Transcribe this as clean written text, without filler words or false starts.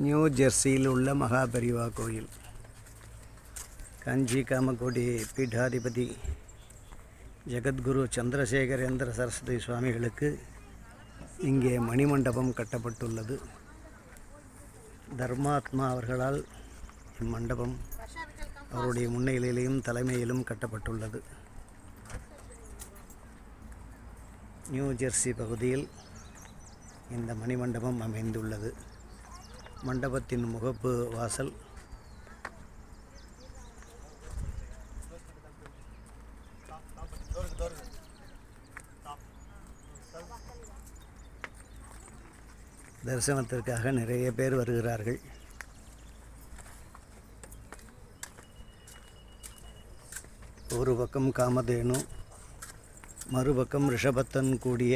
New ஜெர்சியில் உள்ள மகாபெரிவா கோயில். காஞ்சி காமகோடி பீடாதிபதி ஜெகத்குரு சந்திரசேகரேந்திர சரஸ்வதி சுவாமிகளுக்கு இங்கே மணிமண்டபம் கட்டப்பட்டுள்ளது. தர்மாத்மா அவர்களால் இம்மண்டபம் அவருடைய முன்னிலையிலும் தலைமையிலும் கட்டப்பட்டுள்ளது. நியூ ஜெர்சி பகுதியில் இந்த மணிமண்டபம் அமைந்துள்ளது. மண்டபத்தின் முகப்பு வாசல் தரிசனத்திற்காக நிறைய பேர் வருகிறார்கள். ஒரு பக்கம் காமதேனு, மறுபக்கம் ரிஷபத்தன் கூடிய